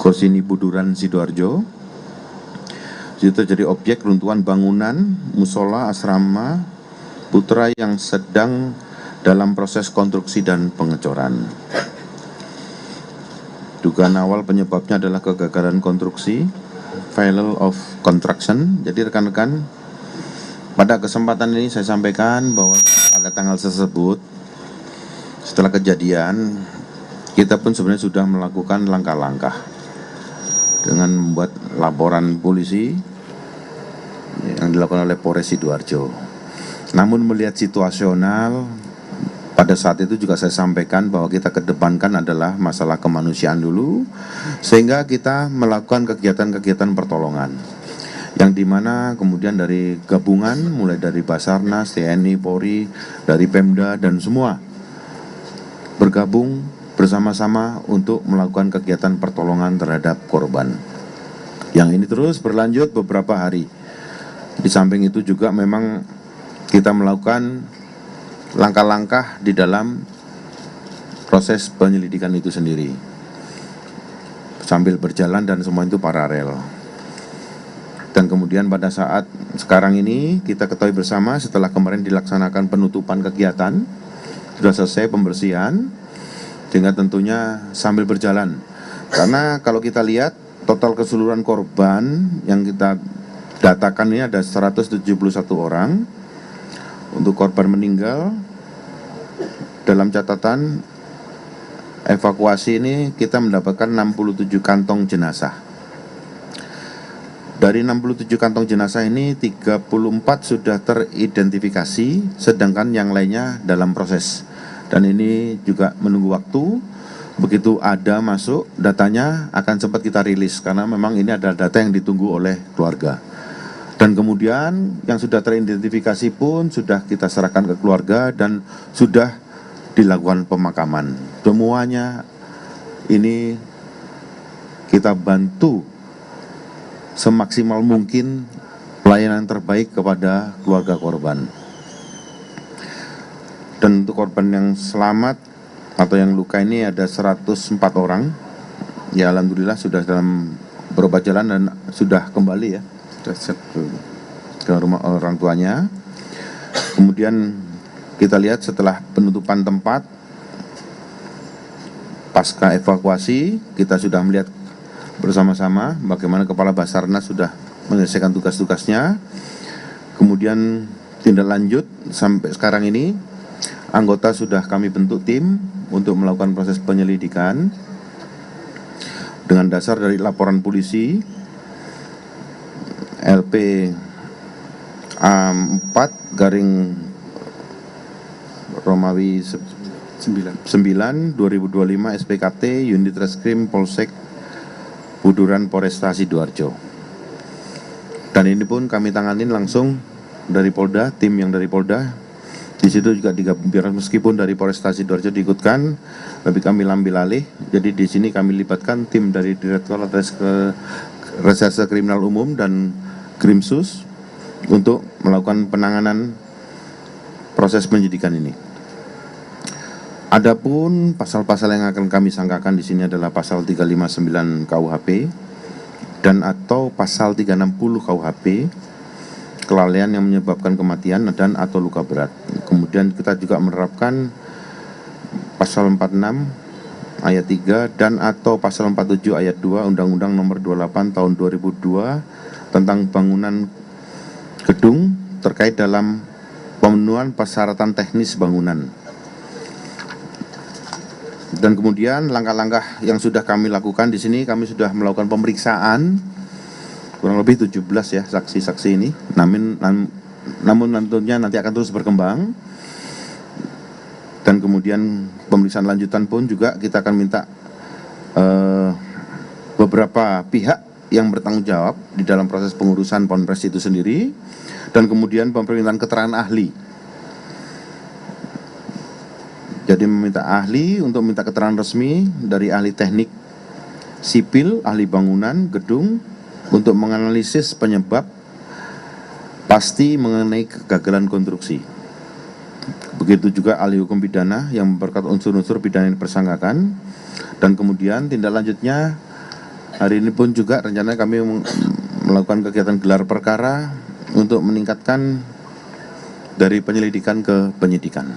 Kosini Buduran Sidoarjo. Itu terjadi objek runtuhan bangunan musola asrama putra yang sedang dalam proses konstruksi dan pengecoran. Dugaan awal penyebabnya adalah kegagalan konstruksi, failure of construction. Jadi rekan-rekan, pada kesempatan ini saya sampaikan bahwa pada tanggal tersebut, setelah kejadian, kita pun sebenarnya sudah melakukan langkah-langkah dengan membuat laporan polisi yang dilakukan oleh Polres Sidoarjo. Namun melihat situasional, pada saat itu juga saya sampaikan bahwa kita kedepankan adalah masalah kemanusiaan dulu, sehingga kita melakukan kegiatan-kegiatan pertolongan, yang dimana kemudian dari gabungan, mulai dari Basarnas, TNI, Polri, dari Pemda, dan semua bergabung bersama-sama untuk melakukan kegiatan pertolongan terhadap korban. Yang ini terus berlanjut beberapa hari. Di samping itu juga memang kita melakukan langkah-langkah di dalam proses penyelidikan itu sendiri, sambil berjalan dan semua itu paralel. Dan kemudian pada saat sekarang ini kita ketahui bersama, setelah kemarin dilaksanakan penutupan kegiatan, sudah selesai pembersihan, sehingga tentunya sambil berjalan. Karena kalau kita lihat total keseluruhan korban yang kita datakan ini ada 171 orang. Untuk korban meninggal, dalam catatan evakuasi ini kita mendapatkan 67 kantong jenazah. Dari 67 kantong jenazah ini 34 sudah teridentifikasi, sedangkan yang lainnya dalam proses. Dan ini juga menunggu waktu. Begitu ada masuk datanya akan cepat kita rilis, karena memang ini adalah data yang ditunggu oleh keluarga. Dan kemudian yang sudah teridentifikasi pun sudah kita serahkan ke keluarga dan sudah dilakukan pemakaman. Semuanya ini kita bantu semaksimal mungkin pelayanan terbaik kepada keluarga korban. Dan untuk korban yang selamat atau yang luka ini ada 104 orang. Ya alhamdulillah sudah dalam berobat jalan dan sudah kembali ya, ke rumah orang tuanya. Kemudian kita lihat setelah penutupan tempat, pasca evakuasi, kita sudah melihat bersama-sama bagaimana Kepala Basarnas sudah menyelesaikan tugas-tugasnya. Kemudian tindak lanjut sampai sekarang ini, anggota sudah kami bentuk tim untuk melakukan proses penyelidikan dengan dasar dari laporan polisi LP A4 garing Romawi 9 2025 SPKT Unit Reskrim Polsek Buduran Polresta Sidoarjo. Dan ini pun kami tanganin langsung dari Polda, tim yang dari Polda. Di situ juga digabung, meskipun dari Polresta Sidoarjo diikutkan, tapi kami ambil alih. Jadi di sini kami libatkan tim dari Direktorat Reserse Kriminal Umum dan Krimsus untuk melakukan penanganan proses penyidikan ini. Adapun pasal-pasal yang akan kami sangkakan di sini adalah pasal 359 KUHP dan atau pasal 360 KUHP, kelalaian yang menyebabkan kematian dan atau luka berat. Kemudian kita juga menerapkan pasal 46 ayat 3 dan atau pasal 47 ayat 2 Undang-Undang Nomor 28 Tahun 2002 tentang bangunan gedung terkait dalam pemenuhan persyaratan teknis bangunan. Dan kemudian langkah-langkah yang sudah kami lakukan di sini, kami sudah melakukan pemeriksaan kurang lebih 17 ya saksi-saksi ini. Namun tentunya nanti akan terus berkembang. Dan kemudian pemeriksaan lanjutan pun juga kita akan minta beberapa pihak yang bertanggung jawab di dalam proses pengurusan Ponpes itu sendiri, dan kemudian permintaan keterangan ahli. Jadi meminta ahli untuk minta keterangan resmi dari ahli teknik sipil, ahli bangunan, gedung, untuk menganalisis penyebab pasti mengenai kegagalan konstruksi. Begitu juga ahli hukum pidana yang memperkuat unsur-unsur pidana yang dipersangkakan. Dan kemudian tindak lanjutnya hari ini pun juga rencananya kami melakukan kegiatan gelar perkara untuk meningkatkan dari penyelidikan ke penyidikan.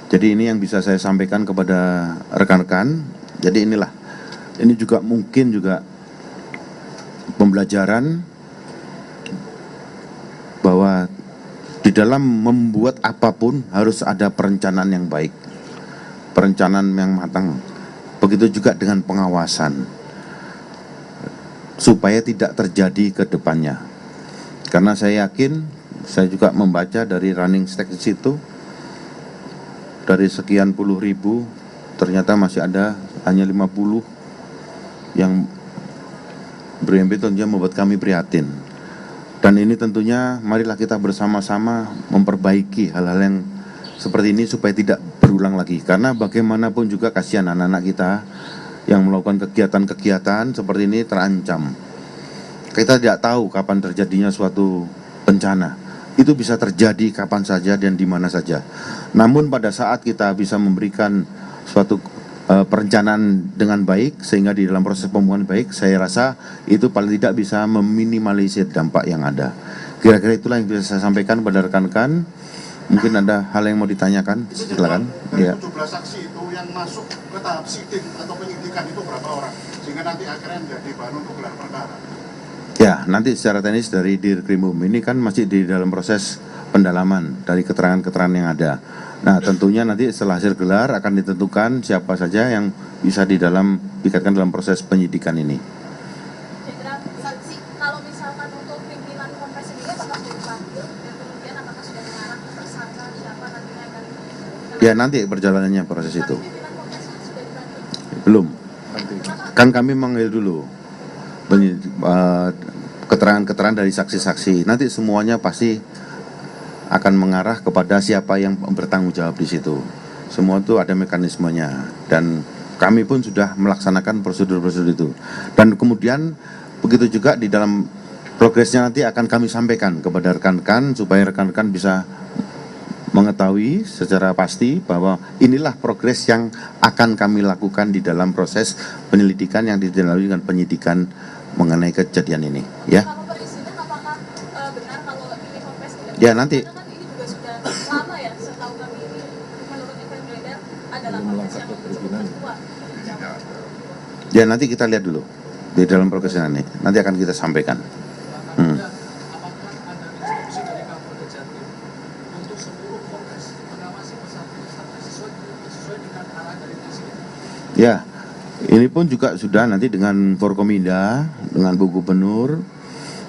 Jadi ini yang bisa saya sampaikan kepada rekan-rekan. Jadi ini juga mungkin juga pembelajaran bahwa di dalam membuat apapun harus ada perencanaan yang baik, perencanaan yang matang. Begitu juga dengan pengawasan, supaya tidak terjadi ke depannya. Karena saya yakin, saya juga membaca dari running stats itu, dari sekian puluh ribu, ternyata masih ada hanya 50 yang berimpi, tentunya membuat kami prihatin. Dan ini tentunya marilah kita bersama-sama memperbaiki hal-hal yang seperti ini supaya tidak berulang lagi. Karena bagaimanapun juga kasihan anak-anak kita yang melakukan kegiatan-kegiatan seperti ini terancam. Kita tidak tahu kapan terjadinya suatu bencana. Itu bisa terjadi kapan saja dan di mana saja. Namun pada saat kita bisa memberikan suatu perencanaan dengan baik, sehingga di dalam proses pembangunan baik, saya rasa itu paling tidak bisa meminimalisir dampak yang ada. Kira-kira itulah yang bisa saya sampaikan pada rekan-rekan. Mungkin ada hal yang mau ditanyakan, silakan. Ya. 17 saksi itu yang masuk ke tahap sidik atau penyidikan itu berapa orang? Sehingga nanti akhirnya menjadi bahan untuk gelar perkara. Ya, nanti secara teknis dari Dirkrimum ini kan masih di dalam proses pendalaman dari keterangan-keterangan yang ada. Nah, tentunya nanti setelah hasil gelar akan ditentukan siapa saja yang bisa dikatakan dalam proses penyidikan ini. Jenderal, saksi, kalau misalkan untuk pimpinan Kompes sendiri apakah sudah dipanggil dan kemudian apakah sudah mengarah tersangka siapa nantinya akan? Ya, nanti perjalanannya proses itu. Pimpinan Kompes sudah dipanggil? Belum. Kan kami manggil dulu keterangan-keterangan dari saksi-saksi. Nanti semuanya pasti akan mengarah kepada siapa yang bertanggung jawab di situ. Semua itu ada mekanismenya dan kami pun sudah melaksanakan prosedur-prosedur itu. Dan kemudian begitu juga di dalam progresnya nanti akan kami sampaikan kepada rekan-rekan supaya rekan-rekan bisa mengetahui secara pasti bahwa inilah progres yang akan kami lakukan di dalam proses penyelidikan yang dilalui dengan penyidikan mengenai kejadian ini, ya. Kalau perizinan apakah benar kalau ini Kompes tidak? Ya, nanti. Karena kan ini juga sudah lama ya, setahu kami ini menurut info beredar adalah Kompes yang cukup tertua. Ya, nanti kita lihat dulu di dalam progresnya ini. Nanti akan kita sampaikan. Ya, ini pun juga sudah nanti dengan Forkominda, dengan Bu Gubernur,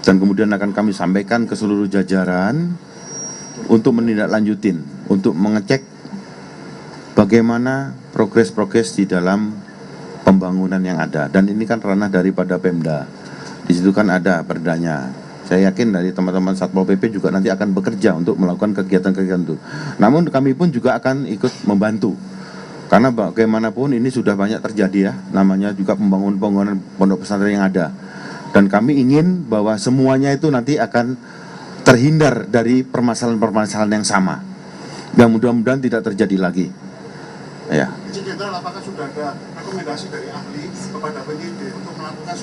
dan kemudian akan kami sampaikan ke seluruh jajaran untuk menindaklanjutin, untuk mengecek bagaimana progres-progres di dalam pembangunan yang ada. Dan ini kan ranah daripada Pemda. Di situ kan ada perdanya. Saya yakin dari teman-teman Satpol PP juga nanti akan bekerja untuk melakukan kegiatan-kegiatan itu. Namun kami pun juga akan ikut membantu. Karena bagaimanapun ini sudah banyak terjadi ya, namanya juga pembangunan pondok pesantren yang ada. Dan kami ingin bahwa semuanya itu nanti akan terhindar dari permasalahan-permasalahan yang sama. Dan mudah-mudahan tidak terjadi lagi. Ya. Jenderal, apakah sudah ada rekomendasi dari ahli kepada penyidik untuk melakukan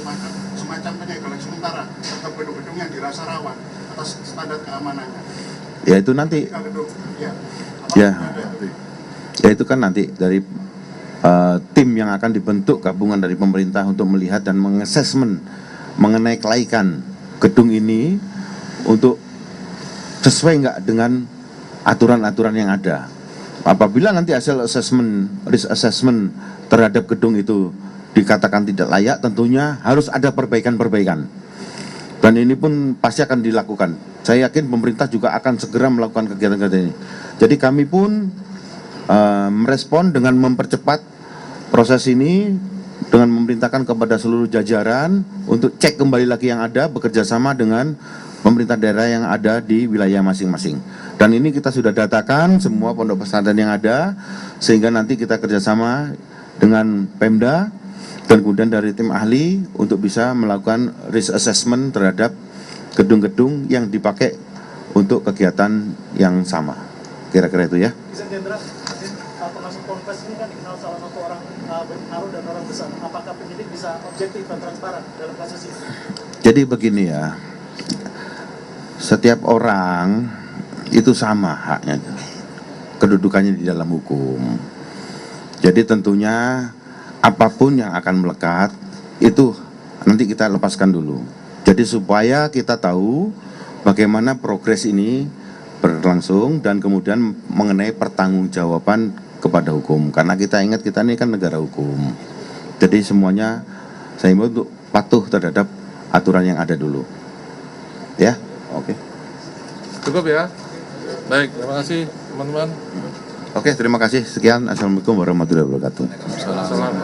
semacam penyegelan sementara terhadap gedung-gedung yang dirasa rawan atas standar keamanannya? Ya itu nanti. Ya. Ya itu kan nanti dari tim yang akan dibentuk gabungan dari pemerintah untuk melihat dan mengassessment mengenai kelaikan gedung ini untuk sesuai nggak dengan aturan-aturan yang ada. Apabila nanti hasil risk assessment terhadap gedung itu dikatakan tidak layak, tentunya harus ada perbaikan-perbaikan. Dan ini pun pasti akan dilakukan. Saya yakin pemerintah juga akan segera melakukan kegiatan-kegiatan ini. Jadi kami pun merespon dengan mempercepat proses ini dengan memerintahkan kepada seluruh jajaran untuk cek kembali lagi yang ada, bekerja sama dengan pemerintah daerah yang ada di wilayah masing-masing. Dan ini kita sudah datakan semua pondok pesantren yang ada, sehingga nanti kita kerjasama dengan Pemda dan kemudian dari tim ahli untuk bisa melakukan risk assessment terhadap gedung-gedung yang dipakai untuk kegiatan yang sama. Kira-kira itu ya. Pengasuh Ponpes ini kan dikenal salah satu orang berpengaruh dan orang besar. Apakah penyidik bisa bisa objektif dan transparan dalam kasus ini? Jadi begini ya, setiap orang itu sama haknya, kedudukannya di dalam hukum. Jadi tentunya apapun yang akan melekat itu nanti kita lepaskan dulu. Jadi supaya kita tahu bagaimana progres ini berlangsung dan kemudian mengenai pertanggungjawaban kepada hukum. Karena kita ingat kita ini kan negara hukum. Jadi semuanya saya himbau untuk patuh terhadap aturan yang ada dulu. Ya, oke. Cukup ya. Baik, terima kasih teman-teman. Oke, terima kasih. Sekian. Assalamualaikum warahmatullahi wabarakatuh. Salam.